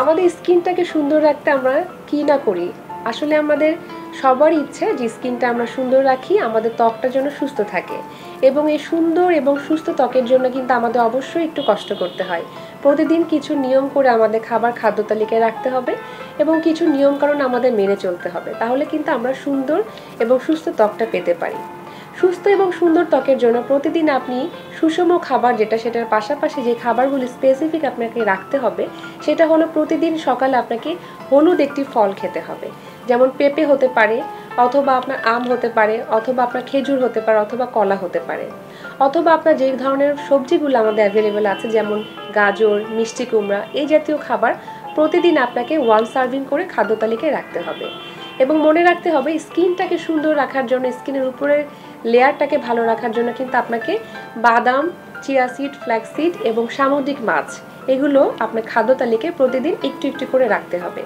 আমাদের স্কিনটাকে সুন্দর রাখতে আমরা কি না করি। আসলে আমাদের সবার ইচ্ছে যে স্কিনটা আমরা সুন্দর রাখি, আমাদের ত্বকটা যেন সুস্থ থাকে। এবং এই সুন্দর এবং সুস্থ ত্বকের জন্য কিন্তু আমাদের অবশ্যই একটু কষ্ট করতে হয়। প্রতিদিন কিছু নিয়ম করে আমাদের খাদ্য তালিকায় রাখতে হবে এবং কিছু নিয়মকানুন আমাদের মেনে চলতে হবে। তাহলে কিন্তু আমরা সুন্দর এবং সুস্থ ত্বকটা পেতে পারি। সুস্থ এবং সুন্দর ত্বকের জন্য প্রতিদিন আপনি সুষম খাবার সেটার পাশাপাশি যে খাবারগুলি স্পেসিফিক আপনাকে রাখতে হবে সেটা হলো প্রতিদিন সকালে আপনাকে হলুদ একটি ফল খেতে হবে। যেমন পেঁপে হতে পারে, অথবা আপনার আম হতে পারে, অথবা আপনার খেজুর হতে পারে, অথবা কলা হতে পারে, অথবা আপনার যে ধরনের সবজিগুলো আমাদের অ্যাভেলেবেল আছে যেমন গাজর, মিষ্টি কুমড়া, এই জাতীয় খাবার প্রতিদিন আপনাকে 1 সার্ভিং করে খাদ্য তালিকায় রাখতে হবে। এবং মনে রাখতে হবে স্কিনটাকে সুন্দর রাখার জন্য, স্কিনের উপরের লেয়ারটাকে ভালো রাখার জন্য কিন্তু আপনাকে বাদাম, চিয়া সিড, ফ্ল্যাক্স সিড এবং সামুদ্রিক মাছ এগুলো আপনার খাদ্য তালিকায় প্রতিদিন একটু একটু করে রাখতে হবে।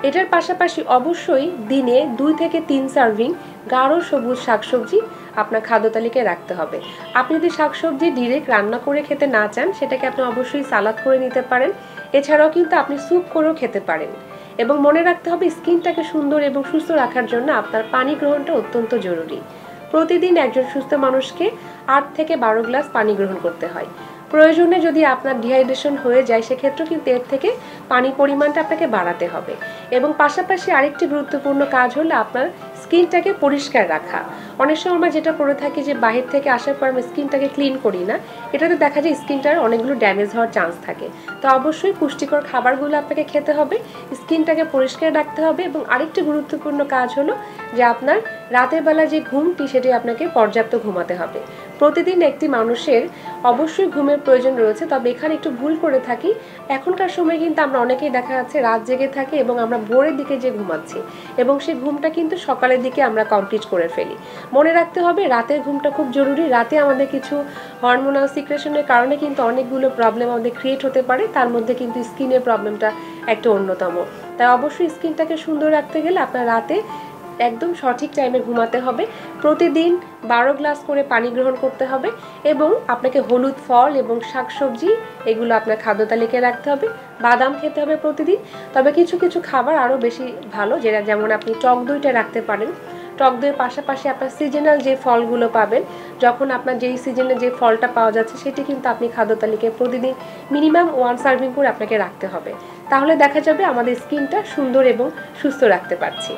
এটার পাশাপাশি অবশ্যই দিনে 2 থেকে 3 সার্ভিং গাঢ় সবুজ শাকসবজি আপনার খাদ্য তালিকায় রাখতে হবে। আপনি যদি শাকসবজি ডিরেক্ট রান্না করে খেতে না চান সেটাকে আপনি অবশ্যই সালাদ করে নিতে পারেন। এছাড়াও কিন্তু আপনি স্যুপ করেও খেতে পারেন। এবং মনে রাখতে হবে স্কিনটাকে সুন্দর এবং সুস্থ রাখার জন্য আপনার পানি গ্রহণটা অত্যন্ত জরুরি। প্রতিদিন একজন সুস্থ মানুষকে 8 থেকে 12 গ্লাস পানি গ্রহণ করতে হয়। প্রয়োজনে যদি আপনার ডিহাইড্রেশন হয়ে যায় সেক্ষেত্রে কিন্তু এর থেকে পানি পরিমাণটা আপনাকে বাড়াতে হবে। এবং পাশাপাশি আরেকটি গুরুত্বপূর্ণ কাজ হলো আপনার স্কিনটাকে পরিষ্কার রাখা। অনেক সময় আমরা যেটা করে থাকি যে বাহির থেকে আসার পর আমরা স্কিনটাকে ক্লিন করি না, এটাতে দেখা যায় স্কিনটার অনেকগুলো ড্যামেজ হওয়ার চান্স থাকে। তো অবশ্যই পুষ্টিকর খাবারগুলো আপনাকে খেতে হবে, স্কিনটাকে পরিষ্কার রাখতে হবে। এবং আরেকটি গুরুত্বপূর্ণ কাজ হলো যে আপনার রাতের বেলা যে ঘুমটি সেটি আপনাকে পর্যাপ্ত ঘুমাতে হবে। প্রতিদিন একটি মানুষের অবশ্যই ঘুমের প্রয়োজন রয়েছে, তবে এখানে একটু ভুল করে থাকি। এখনকার সময় কিন্তু আমরা অনেকেই দেখা যাচ্ছে রাত জেগে থাকি এবং আমরা ভোরের দিকে যে ঘুমাচ্ছি এবং সেই ঘুমটা কিন্তু সকালের দিকে আমরা কমপ্লিট করে ফেলি। মনে রাখতে হবে রাতের ঘুমটা খুব জরুরি। রাতে আমাদের কিছু হরমোনাল সিক্রেশনের কারণে কিন্তু অনেকগুলো প্রবলেম আমাদের ক্রিয়েট হতে পারে, তার মধ্যে কিন্তু স্কিনের প্রবলেমটা একটা অন্যতম। তাই অবশ্যই স্কিনটাকে সুন্দর রাখতে গেলে আপনার রাতে একদম সঠিক টাইমে ঘুমাতে হবে। প্রতিদিন 12 গ্লাস করে পানি গ্রহণ করতে হবে এবং আপনাকে হলুদ ফল এবং শাকসবজি এগুলো আপনার খাদ্য তালিকায় রাখতে হবে। বাদাম খেতে হবে প্রতিদিন। তবে কিছু কিছু খাবার আরও বেশি ভালো, যেমন আপনি টক দইটা রাখতে পারেন। টক দইয়ের পাশাপাশি আপনার সিজনাল যে ফলগুলো পাবেন, যখন আপনার যেই সিজনে যে ফলটা পাওয়া যাচ্ছে সেটি কিন্তু আপনি খাদ্য তালিকায় প্রতিদিন মিনিমাম 1 সার্ভিং করে আপনাকে রাখতে হবে। তাহলে দেখা যাবে আমাদের স্কিনটা সুন্দর এবং সুস্থ রাখতে পারছি।